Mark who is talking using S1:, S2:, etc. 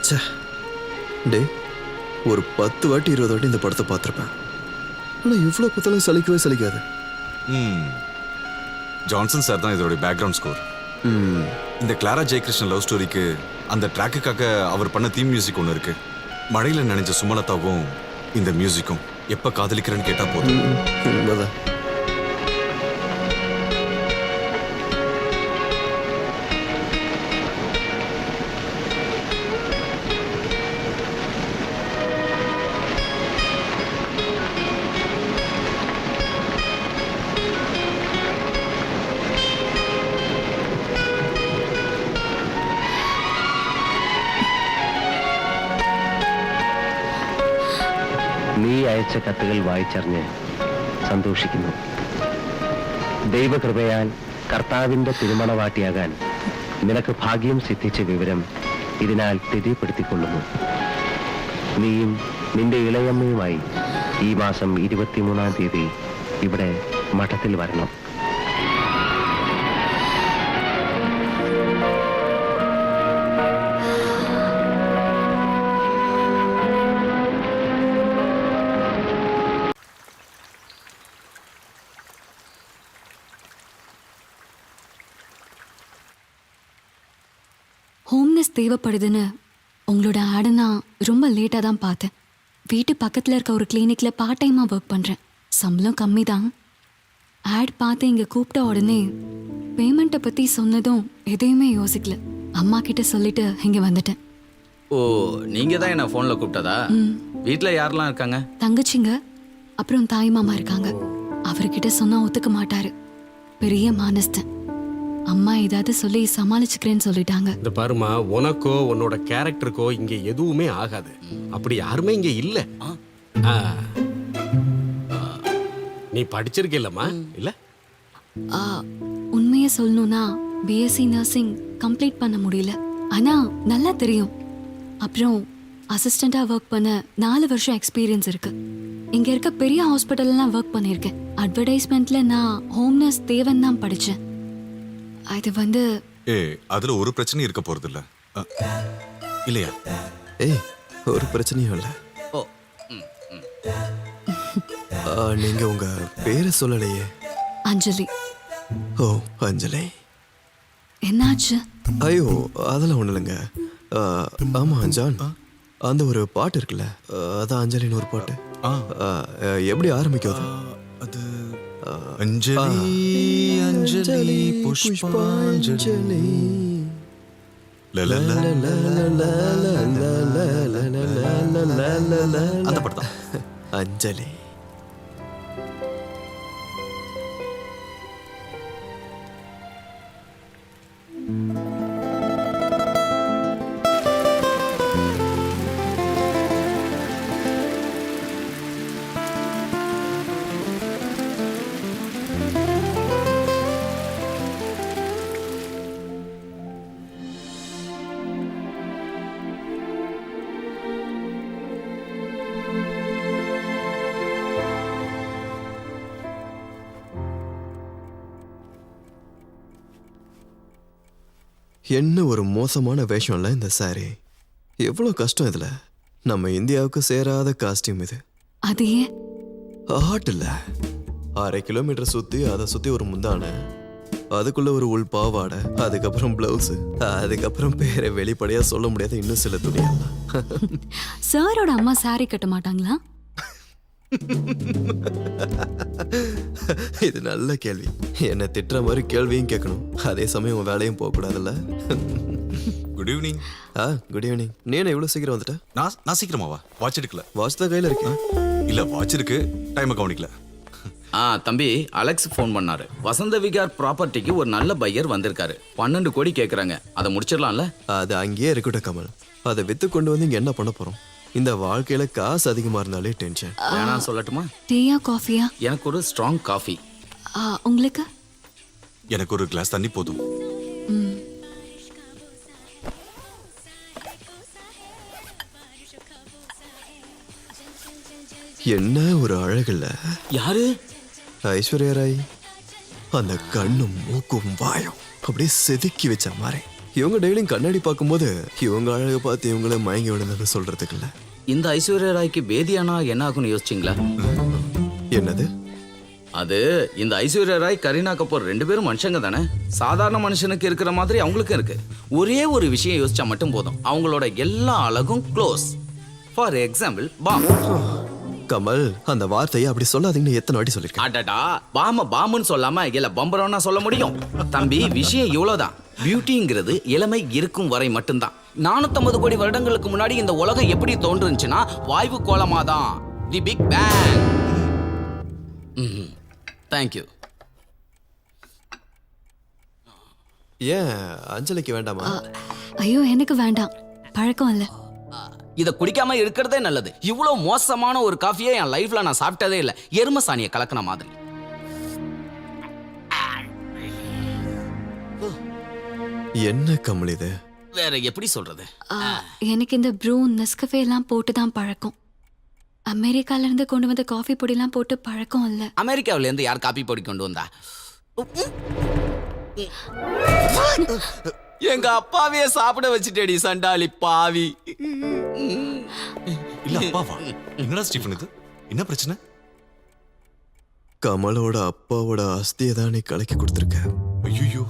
S1: ச்சே டே, ஒரு 10 வாட்டி 20 வாட்டி இந்த படத்தை பார்த்துருப்பேன். ஆனால் இவ்வளோ பார்த்தாலும் சலிக்கவே சலிக்காது.
S2: ஜான்சன் சார் தான் இதோட பேக்ரவுண்ட் ஸ்கோர். இந்த கிளாரா ஜெயகிருஷ்ணன் லவ் ஸ்டோரிக்கு அந்த ட்ராக்குக்காக அவர் பண்ண தீம் மியூசிக் ஒன்று இருக்கு. மழையில் நினைஞ்ச சுமலதாவும் இந்த மியூசிக்கும் எப்போ காதலிக்கிறேன்னு கேட்டால் போதும்.
S1: உண்மைதான்.
S3: നീ അയച്ച കത്തുകൾ വായിച്ചറിഞ്ഞ് സന്തോഷിക്കുന്നു. ദൈവകൃപയാൽ കർത്താവിൻ്റെ തിരുമണവാട്ടിയാകാൻ നിനക്ക് ഭാഗ്യം സിദ്ധിച്ച വിവരം ഇതിനാൽ തെര്യപ്പെടുത്തിക്കൊള്ളുന്നു. നീയും നിന്റെ ഇളയമ്മയുമായി ഈ മാസം 23-ാം തീയതി ഇവിടെ മഠത്തിൽ വരണം.
S4: ஹோம்னஸ் தேவைப்படுதுன்னு உங்களோட ஆடை நான் ரொம்ப லேட்டாக தான் பார்த்தேன். வீட்டு பக்கத்தில் இருக்க ஒரு கிளினிக்கில் பார்ட் டைமாக ஒர்க் பண்ணுறேன். சம்பளம் கம்மி தான். ஆட் பார்த்து இங்கே கூப்பிட்ட உடனே பேமெண்ட்டை பற்றி சொன்னதும் எதையுமே யோசிக்கல. அம்மா கிட்ட சொல்லிட்டு இங்கே வந்துட்டேன்.
S5: ஓ, நீங்கள் தான் என்ன ஃபோனில் கூப்பிட்டதா? வீட்டில் யாரெல்லாம் இருக்காங்க?
S4: தங்கச்சிங்க அப்புறம் தாய் மாமா இருக்காங்க. அவர்கிட்ட சொன்னா ஒத்துக்க மாட்டாரு. பெரிய மானஸ்தன். அம்மா ஏதாவது சொல்லி சமாளிச்சுக்கிறேன்னு சொல்லிட்டாங்க.
S6: இந்த பாருமா, உனக்கோ உன்னோட கேரக்டருக்கோ இங்க எதுவுமே ஆகாது. அப்படி யாருமே இங்க இல்ல. நீ படிச்சிருக்கேல்லம்மா இல்ல?
S4: உண்மையை சொல்லணும்னா பிஎஸ்சி நர்சிங் கம்ப்ளீட் பண்ண முடியல. ஆனா நல்லா தெரியும். அப்புறம் அசிஸ்டண்டா ஒர்க் பண்ண 4 வருஷம் எக்ஸ்பீரியன்ஸ் இருக்கு. இங்க இருக்க பெரிய ஹாஸ்பிட்டல்லாம் ஒர்க் பண்ணியிருக்கேன். அட்வர்டைஸ்மெண்ட்ல நான் ஹோம் நர்ஸ் தேவன் தான் படிச்சேன். அது வந்து
S2: அதுல ஒரு பிரச்சனையும் இருக்க போறது இல்ல இல்லையா?
S1: ஏய், ஒரு பிரச்சனையும் இல்லை.
S5: ஓ,
S1: நீங்க உங்க பேரை சொல்லலையே.
S4: அஞ்சலி.
S1: ஓ, அஞ்சலி.
S4: என்னாச்சு?
S1: ஐயோ, அதெல்லாம் ஒண்ணு இல்லைங்க. ஆமா ஜான், அந்த ஒரு பாட்டு இருக்குல்ல, அதான் அஞ்சலின்னு ஒரு பாட்டு. எப்படி ஆரம்பிக்கும் அது?
S2: அஞ்சலி அஞ்சலி புஷ்பாஞ்சலி. அந்த படம் தான்
S1: அஞ்சலி. என்ன ஒரு மோசமான வேஷம்ல இந்த சாரி. எவ்வளோ கஷ்டம் இதுல. நம்ம இந்தியாவுக்கு சேராத காஸ்டியூம் இது.
S4: அது ஏன்?
S1: ஆட் இல்ல, 1/2 கிலோமீட்டர் சுத்தி அதை சுத்தி ஒரு முந்தானை, அதுக்குள்ள ஒரு உள் பாவாடை, அதுக்கப்புறம் பிளவுஸ், அதுக்கப்புறம் பேரை வெளிப்படையா சொல்ல முடியாத இன்னும் சில துணியெல்லாம்.
S4: சாரோட அம்மா சாரி கட்ட மாட்டாங்களா?
S1: இது நல்ல கேள்வி. என்ன திட்டுற மாதிரி கேள்வியும் கேட்கணும், அதே சமயம் வேலையும் போக கூடாதுல்ல.
S2: Good evening.
S1: Good evening. நீ என்ன இவ்வளவு சீக்கிரம் வந்துட்ட?
S2: நான் சீக்கிரமாவா? வாட்ச் எடுக்கல.
S1: வாட்ச் தான் கையில இருக்கேன்.
S2: இல்ல, வாட்ச் இருக்கு, டைமை கவனிக்கல.
S5: தம்பி அலெக்ஸ் ஃபோன் பண்ணாரு. வசந்த விகார் ப்ராப்பர்ட்டிக்கு ஒரு நல்ல பையர் வந்திருக்காரு. 12 கோடி கேட்குறாங்க. அதை முடிச்சிடலாம்ல?
S1: அது அங்கேயே இருக்கட்டும் கமல். அதை வித்து கொண்டு வந்து இங்க என்ன பண்ண போறோம்? இந்த வாழ்க்கையில காசு அதிகமா இருந்தாலே டென்ஷன்.
S5: வேணா சொல்லட்டுமா?
S4: டீயா காஃபியா?
S5: எனக்கு ஒரு ஸ்ட்ராங் காஃபி.
S4: உங்களுக்கு?
S2: எனக்கு ஒரு கிளாஸ் தண்ணி போதும்.
S1: என்ன ஒரு அழகுல.
S5: யாரு?
S1: ஐஸ்வர்யா ராய். அந்த கண்ணும் மூக்கும் வாயும் அப்படியே செதுக்கி வச்ச மாதிரி. இவங்க டெய்லியும் கண்ணாடி பார்க்கும்போது இவங்க அழகை பார்த்து இவங்களே மயங்கி விடுந்தது சொல்றதுக்கு இல்ல.
S5: இந்த ஐஸ்வர்யா ராய்க்கு பேதியானா என்ன ஆகும்னு யோசிச்சிங்களா?
S1: என்னது?
S5: அது இந்த ஐஸ்வர்யா ராய் கரீனா கபூர் 2 பேரும் மனுஷங்க தானே. சாதாரண மனுஷனுக்கு இருக்கிற மாதிரி அவங்களுக்கும் இருக்கு. ஒரே ஒரு விஷயம் யோசிச்சா மட்டும் போதும், அவங்களோட எல்லா அழகும் க்ளோஸ். ஃபார் எக்ஸாம்பிள் பாம்.
S1: கமல், அந்த வார்த்தையை அப்படி சொல்லாதீங்கன்னு எத்தனை வாட்டி சொல்லிருக்கேன்.
S5: அடடா, பாமுன்னு சொல்லாம இல்ல பம்பரம்னா சொல்ல முடியும்? தம்பி, விஷயம் இவ்வளவுதான். பியூட்டிங்கிறது இளமை இருக்கும் வரை மட்டும்தான். 450 கோடி வருடங்களுக்கு முன்னாடி இந்த உலகம் எப்படி தோன்றுச்சுன்னா வாயு கோலமாதான். The big bang. தேங்க்யூ.
S1: ஏன் அஞ்சலிக்கு வேண்டாமா?
S4: ஐயோ எனக்கு வேண்டாம், பழக்கம் இல்லை.
S5: இத குடிக்காம இருக்கிறதே நல்லது. இவ்வளவு மோசமான ஒரு காஃபியை என் லைஃப்ல நான் சாப்பிட்டதே இல்லை. எரும சாணியை கலக்கின மாதிரி.
S1: என்ன கமல் இது?
S5: வேற எப்படி சொல்றது?
S4: எனக்கு இந்த ப்ரூ நெஸ்கஃபே எல்லாம் போட்டு தான் பழக்கம். அமெரிக்கால இருந்து கொண்டு வந்த காஃபி பொடிலாம் போட்டு பழக்கம் இல்லை.
S5: அமெரிக்காவில இருந்து யார் காபி பொடி கொண்டு வந்தா? எங்க அப்பாவையே சாப்பிட வச்சுட்டேடி சண்டாளி பாவி.
S2: இல்ல அப்பாவா? என்னடா ஸ்டீஃபன் இது? என்ன பிரச்சனை?
S1: கமலோட அப்பாவோட அஸ்தியை தான் நீ கலக்கி கொடுத்துருக்க.
S2: ஐயோ